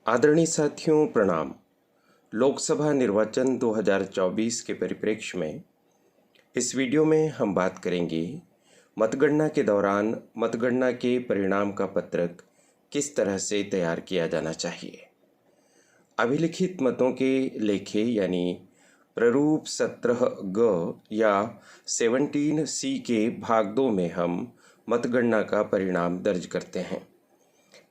आदरणीय साथियों प्रणाम। लोकसभा निर्वाचन 2024 के परिप्रेक्ष्य में इस वीडियो में हम बात करेंगे मतगणना के दौरान मतगणना के परिणाम का पत्रक किस तरह से तैयार किया जाना चाहिए। अभिलिखित मतों के लेखे यानी प्रारूप 17 ग या 17C के भाग 2 में हम मतगणना का परिणाम दर्ज करते हैं।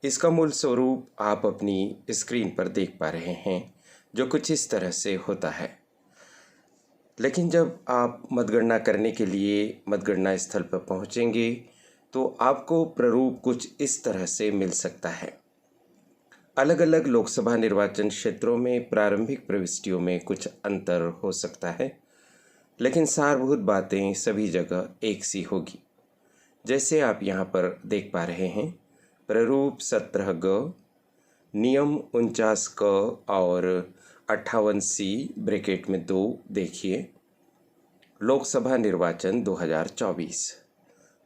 इसका मूल स्वरूप आप अपनी स्क्रीन पर देख पा रहे हैं, जो कुछ इस तरह से होता है। लेकिन जब आप मतगणना करने के लिए मतगणना स्थल पर पहुंचेंगे तो आपको प्रारूप कुछ इस तरह से मिल सकता है। अलग अलग लोकसभा निर्वाचन क्षेत्रों में प्रारंभिक प्रविष्टियों में कुछ अंतर हो सकता है, लेकिन सारभूत बातें सभी जगह एक सी होगी। जैसे आप यहाँ पर देख पा रहे हैं, प्रारूप 17 ग, नियम 49 क और 58C ब्रैकेट में 2 देखिए। लोकसभा निर्वाचन 2024,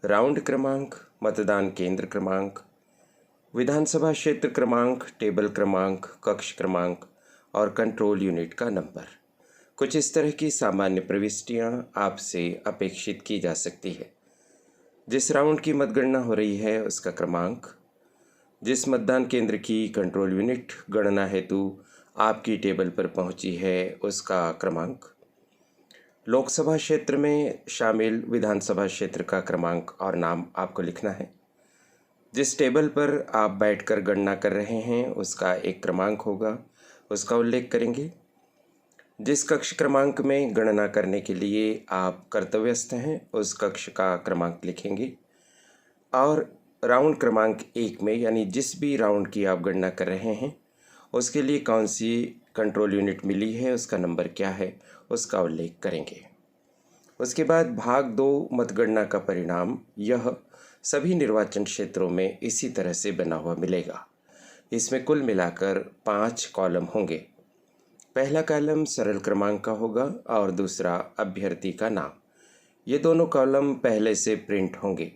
राउंड क्रमांक, मतदान केंद्र क्रमांक, विधानसभा क्षेत्र क्रमांक, टेबल क्रमांक, कक्ष क्रमांक और कंट्रोल यूनिट का नंबर। कुछ इस तरह की सामान्य प्रविष्टियां आपसे अपेक्षित की जा सकती है। जिस राउंड की मतगणना हो रही है उसका क्रमांक, जिस मतदान केंद्र की कंट्रोल यूनिट गणना हेतु आपकी टेबल पर पहुंची है उसका क्रमांक, लोकसभा क्षेत्र में शामिल विधानसभा क्षेत्र का क्रमांक और नाम आपको लिखना है। जिस टेबल पर आप बैठकर गणना कर रहे हैं उसका एक क्रमांक होगा, उसका उल्लेख करेंगे। जिस कक्ष क्रमांक में गणना करने के लिए आप कर्तव्यस्थ हैं उस कक्ष का क्रमांक लिखेंगे। और राउंड क्रमांक 1 में यानी जिस भी राउंड की आप गणना कर रहे हैं उसके लिए कौन सी कंट्रोल यूनिट मिली है, उसका नंबर क्या है, उसका उल्लेख करेंगे। उसके बाद भाग 2 मतगणना का परिणाम, यह सभी निर्वाचन क्षेत्रों में इसी तरह से बना हुआ मिलेगा। इसमें कुल मिलाकर 5 कॉलम होंगे। पहला कॉलम सरल क्रमांक का होगा और दूसरा अभ्यर्थी का नाम। ये दोनों कॉलम पहले से प्रिंट होंगे।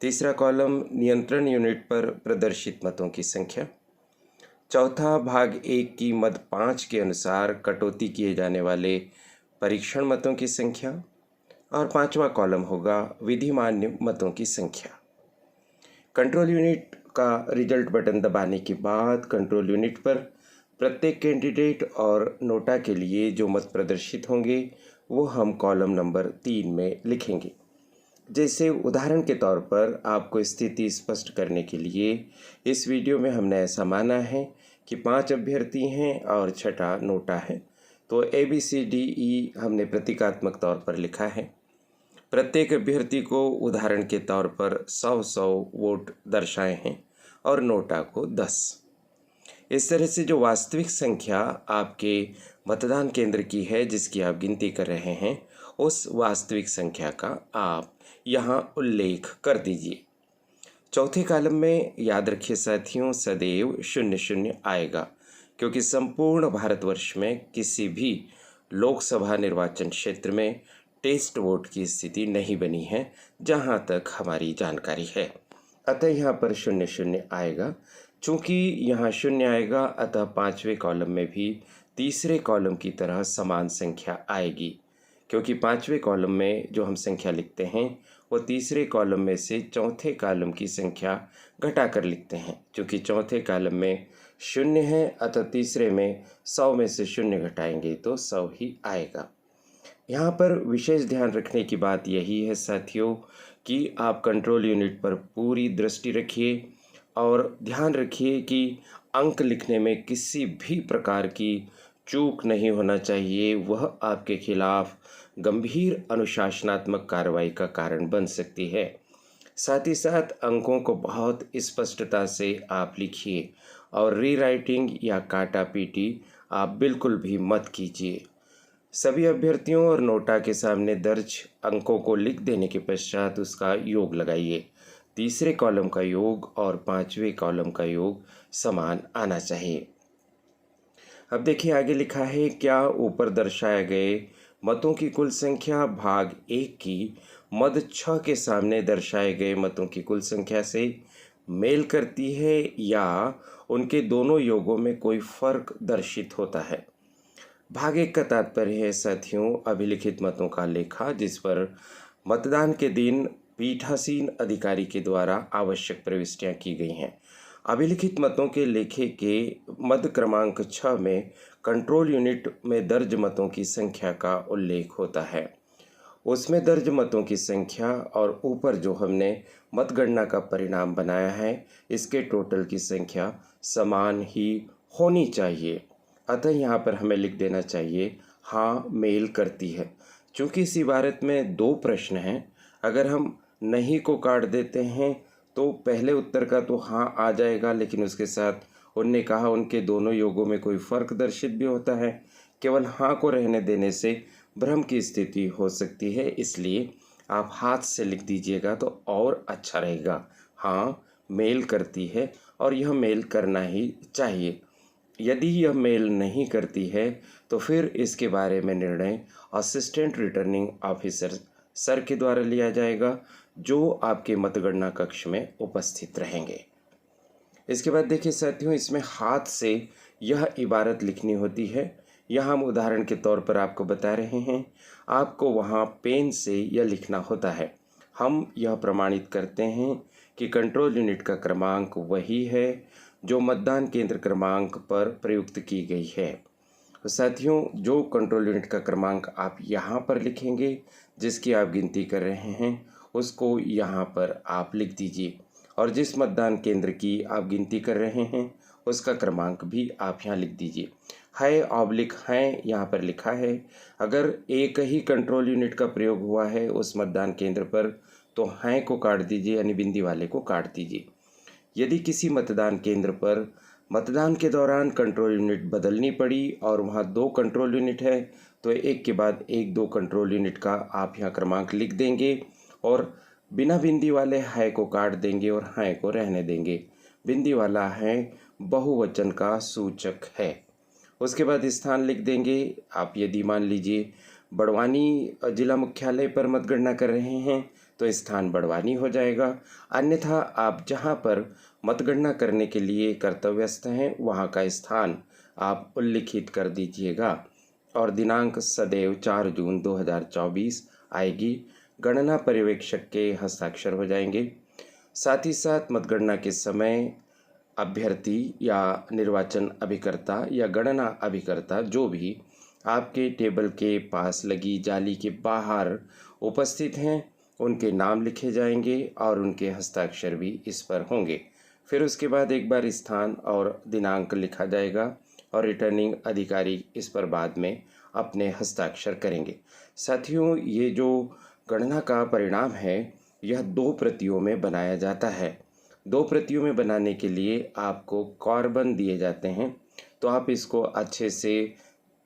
तीसरा कॉलम नियंत्रण यूनिट पर प्रदर्शित मतों की संख्या। चौथा भाग 1 की मद 5 के अनुसार कटौती किए जाने वाले परीक्षण मतों की संख्या। और 5वां कॉलम होगा विधिमान्य मतों की संख्या। कंट्रोल यूनिट का रिजल्ट बटन दबाने के बाद कंट्रोल यूनिट पर प्रत्येक कैंडिडेट और नोटा के लिए जो मत प्रदर्शित होंगे वो हम कॉलम नंबर 3 में लिखेंगे। जैसे उदाहरण के तौर पर आपको स्थिति स्पष्ट करने के लिए इस वीडियो में हमने ऐसा माना है कि 5 अभ्यर्थी हैं और 6ठा नोटा है, तो ABCDE हमने प्रतीकात्मक तौर पर लिखा है। प्रत्येक अभ्यर्थी को उदाहरण के तौर पर 100 वोट दर्शाए हैं और नोटा को 10। इस तरह से जो वास्तविक संख्या आपके मतदान केंद्र की है जिसकी आप गिनती कर रहे हैं, उस वास्तविक संख्या का आप यहाँ उल्लेख कर दीजिए। चौथे कॉलम में याद रखिए साथियों, सदैव 00 आएगा, क्योंकि संपूर्ण भारतवर्ष में किसी भी लोकसभा निर्वाचन क्षेत्र में टेस्ट वोट की स्थिति नहीं बनी है जहाँ तक हमारी जानकारी है। अतः यहाँ पर 00 आएगा। चूँकि यहाँ 0 आएगा अतः 5वें कॉलम में भी तीसरे कॉलम की तरह समान संख्या आएगी, क्योंकि 5वें कॉलम में जो हम संख्या लिखते हैं वो तीसरे कॉलम में से चौथे कॉलम की संख्या घटा कर लिखते हैं। क्योंकि चौथे कॉलम में 0 है अतः तीसरे में 100 में से 0 घटाएंगे तो 100 ही आएगा। यहाँ पर विशेष ध्यान रखने की बात यही है साथियों कि आप कंट्रोल यूनिट पर पूरी दृष्टि रखिए और ध्यान रखिए कि अंक लिखने में किसी भी प्रकार की चूक नहीं होना चाहिए। वह आपके खिलाफ गंभीर अनुशासनात्मक कार्रवाई का कारण बन सकती है। साथ ही साथ अंकों को बहुत स्पष्टता से आप लिखिए और रीराइटिंग या काटा पीटी आप बिल्कुल भी मत कीजिए। सभी अभ्यर्थियों और नोटा के सामने दर्ज अंकों को लिख देने के पश्चात उसका योग लगाइए। तीसरे कॉलम का योग और 5वें कॉलम का योग समान आना चाहिए। अब देखिए आगे लिखा है, क्या ऊपर दर्शाए गए मतों की कुल संख्या भाग 1 की मद 6 के सामने दर्शाए गए मतों की कुल संख्या से मेल करती है या उनके दोनों योगों में कोई फर्क दर्शित होता है। भाग 1 का तात्पर्य है साथियों अभिलिखित मतों का लेखा, जिस पर मतदान के दिन पीठासीन अधिकारी के द्वारा आवश्यक प्रविष्टियां की गई हैं। अभिलिखित मतों के लेखे के मद क्रमांक 6 में कंट्रोल यूनिट में दर्ज मतों की संख्या का उल्लेख होता है। उसमें दर्ज मतों की संख्या और ऊपर जो हमने मतगणना का परिणाम बनाया है, इसके टोटल की संख्या समान ही होनी चाहिए। अतः यहाँ पर हमें लिख देना चाहिए हाँ मेल करती है। चूँकि इस इबारत में 2 प्रश्न हैं, अगर हम नहीं को काट देते हैं तो पहले उत्तर का तो हाँ आ जाएगा, लेकिन उसके साथ उनने कहा उनके दोनों योगों में कोई फर्क दर्शित भी होता है। केवल हाँ को रहने देने से भ्रम की स्थिति हो सकती है, इसलिए आप हाथ से लिख दीजिएगा तो और अच्छा रहेगा। हाँ मेल करती है और यह मेल करना ही चाहिए। यदि यह मेल नहीं करती है तो फिर इसके बारे में निर्णय असिस्टेंट रिटर्निंग ऑफिसर सर के द्वारा लिया जाएगा, जो आपके मतगणना कक्ष में उपस्थित रहेंगे। इसके बाद देखिए साथियों, इसमें हाथ से यह इबारत लिखनी होती है। यहाँ हम उदाहरण के तौर पर आपको बता रहे हैं, आपको वहाँ पेन से यह लिखना होता है। हम यह प्रमाणित करते हैं कि कंट्रोल यूनिट का क्रमांक वही है जो मतदान केंद्र क्रमांक पर प्रयुक्त की गई है। तो साथियों, जो कंट्रोल यूनिट का क्रमांक आप यहाँ पर लिखेंगे, जिसकी आप गिनती कर रहे हैं, उसको यहाँ पर आप लिख दीजिए, और जिस मतदान केंद्र की आप गिनती कर रहे हैं उसका क्रमांक भी आप यहाँ लिख दीजिए। है ऑब्लिक हैं यहाँ पर लिखा है। अगर एक ही कंट्रोल यूनिट का प्रयोग हुआ है उस मतदान केंद्र पर तो हैं को काट दीजिए, यानी बिंदी वाले को काट दीजिए। यदि किसी मतदान केंद्र पर मतदान के दौरान कंट्रोल यूनिट बदलनी पड़ी और वहाँ 2 कंट्रोल यूनिट है तो एक के बाद एक 2 कंट्रोल यूनिट का आप यहाँ क्रमांक लिख देंगे और बिना बिंदी वाले है को काट देंगे और हैं को रहने देंगे। बिंदी वाला है बहुवचन का सूचक है। उसके बाद स्थान लिख देंगे। आप यदि मान लीजिए बड़वानी जिला मुख्यालय पर मतगणना कर रहे हैं तो स्थान बड़वानी हो जाएगा, अन्यथा आप जहां पर मतगणना करने के लिए कर्तव्यस्थ हैं वहां का स्थान आप उल्लिखित कर दीजिएगा और दिनांक सदैव 4 जून 2024 आएगी। गणना पर्यवेक्षक के हस्ताक्षर हो जाएंगे। साथ ही साथ मतगणना के समय अभ्यर्थी या निर्वाचन अभिकर्ता या गणना अभिकर्ता जो भी आपके टेबल के पास लगी जाली के बाहर उपस्थित हैं, उनके नाम लिखे जाएंगे और उनके हस्ताक्षर भी इस पर होंगे। फिर उसके बाद एक बार स्थान और दिनांक लिखा जाएगा और रिटर्निंग अधिकारी इस पर बाद में अपने हस्ताक्षर करेंगे। साथियों, ये जो गणना का परिणाम है यह 2 प्रतियों में बनाया जाता है। 2 प्रतियों में बनाने के लिए आपको कार्बन दिए जाते हैं, तो आप इसको अच्छे से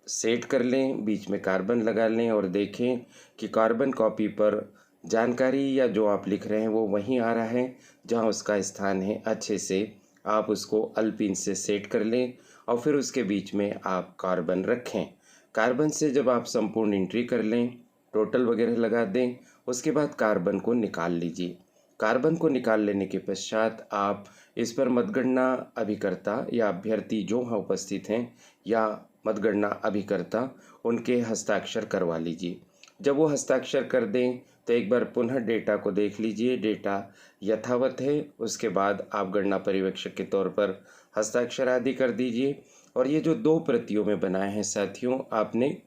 सेट कर लें, बीच में कार्बन लगा लें और देखें कि कार्बन कॉपी पर जानकारी या जो आप लिख रहे हैं वो वहीं आ रहा है जहां उसका स्थान है। अच्छे से आप उसको अलपिन से सेट कर लें और फिर उसके बीच में आप कार्बन रखें। कार्बन से जब आप संपूर्ण एंट्री कर लें, टोटल वगैरह लगा दें, उसके बाद कार्बन को निकाल लीजिए। कार्बन को निकाल लेने के पश्चात आप इस पर मतगणना अभिकर्ता या अभ्यर्थी जो वहाँ उपस्थित हैं या मतगणना अभिकर्ता उनके हस्ताक्षर करवा लीजिए। जब वो हस्ताक्षर कर दें तो एक बार पुनः डेटा को देख लीजिए, डेटा यथावत है। उसके बाद आप गणना पर्यवेक्षक के तौर पर हस्ताक्षर आदि कर दीजिए। और ये जो 2 प्रतियों में बनाए हैं साथियों, आपने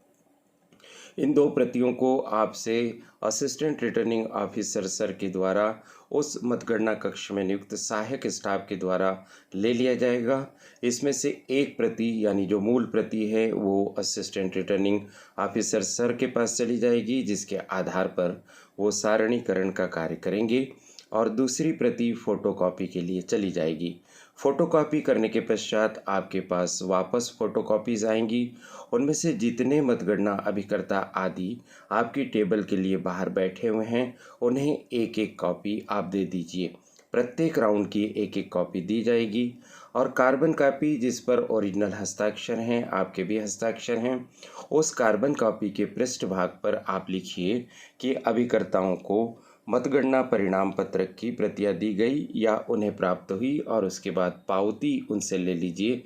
इन 2 प्रतियों को आपसे असिस्टेंट रिटर्निंग ऑफिसर सर के द्वारा उस मतगणना कक्ष में नियुक्त सहायक स्टाफ के द्वारा ले लिया जाएगा। इसमें से एक प्रति यानी जो मूल प्रति है वो असिस्टेंट रिटर्निंग ऑफिसर सर के पास चली जाएगी, जिसके आधार पर वो सारणीकरण का कार्य करेंगे, और दूसरी प्रति फोटोकॉपी के लिए चली जाएगी। फोटोकॉपी करने के पश्चात आपके पास वापस फोटोकॉपीज आएंगी। उनमें से जितने मतगणना अभिकर्ता आदि आपकी टेबल के लिए बाहर बैठे हुए हैं उन्हें एक एक कॉपी आप दे दीजिए। प्रत्येक राउंड की एक एक कॉपी दी जाएगी और कार्बन कॉपी जिस पर ओरिजिनल हस्ताक्षर हैं, आपके भी हस्ताक्षर हैं, उस कार्बन कॉपी के पृष्ठ भाग पर आप लिखिए कि अभिकर्ताओं को मतगणना परिणाम पत्रक की प्रतियां दी गई या उन्हें प्राप्त हुई और उसके बाद पावती उनसे ले लीजिए,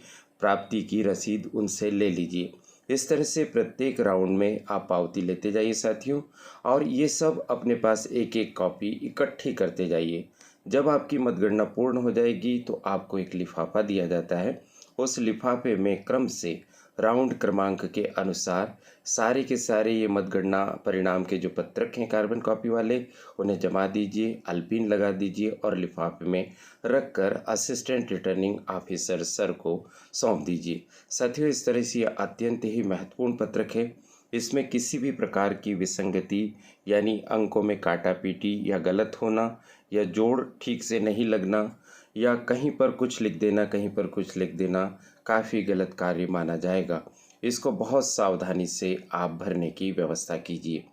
प्राप्ति की रसीद उनसे ले लीजिए। इस तरह से प्रत्येक राउंड में आप पावती लेते जाइए साथियों, और ये सब अपने पास एक एक कॉपी इकट्ठी करते जाइए। जब आपकी मतगणना पूर्ण हो जाएगी तो आपको एक लिफाफा दिया जाता है। उस लिफाफे में क्रम से राउंड क्रमांक के अनुसार सारे के सारे ये मतगणना परिणाम के जो पत्रक हैं कार्बन कॉपी वाले, उन्हें जमा दीजिए, अल्पिन लगा दीजिए और लिफाफे में रखकर असिस्टेंट रिटर्निंग ऑफिसर सर को सौंप दीजिए। साथियों, इस तरह से यह अत्यंत ही महत्वपूर्ण पत्रक है। इसमें किसी भी प्रकार की विसंगति यानी अंकों में काटापीटी या गलत होना या जोड़ ठीक से नहीं लगना या कहीं पर कुछ लिख देना कहीं पर कुछ लिख देना काफ़ी गलत कार्य माना जाएगा। इसको बहुत सावधानी से आप भरने की व्यवस्था कीजिए।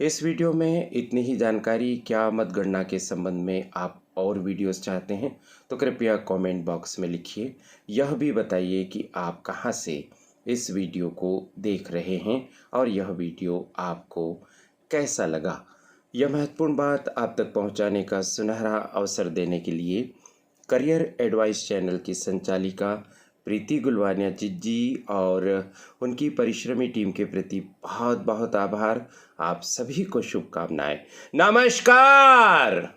इस वीडियो में इतनी ही जानकारी। क्या मतगणना के संबंध में आप और वीडियोस चाहते हैं तो कृपया कमेंट बॉक्स में लिखिए। यह भी बताइए कि आप कहां से इस वीडियो को देख रहे हैं और यह वीडियो आपको कैसा लगा। यह महत्वपूर्ण बात आप तक पहुंचाने का सुनहरा अवसर देने के लिए करियर एडवाइस चैनल की संचालिका प्रीति गुलवानिया जी और उनकी परिश्रमी टीम के प्रति बहुत बहुत आभार। आप सभी को शुभकामनाएं। नमस्कार।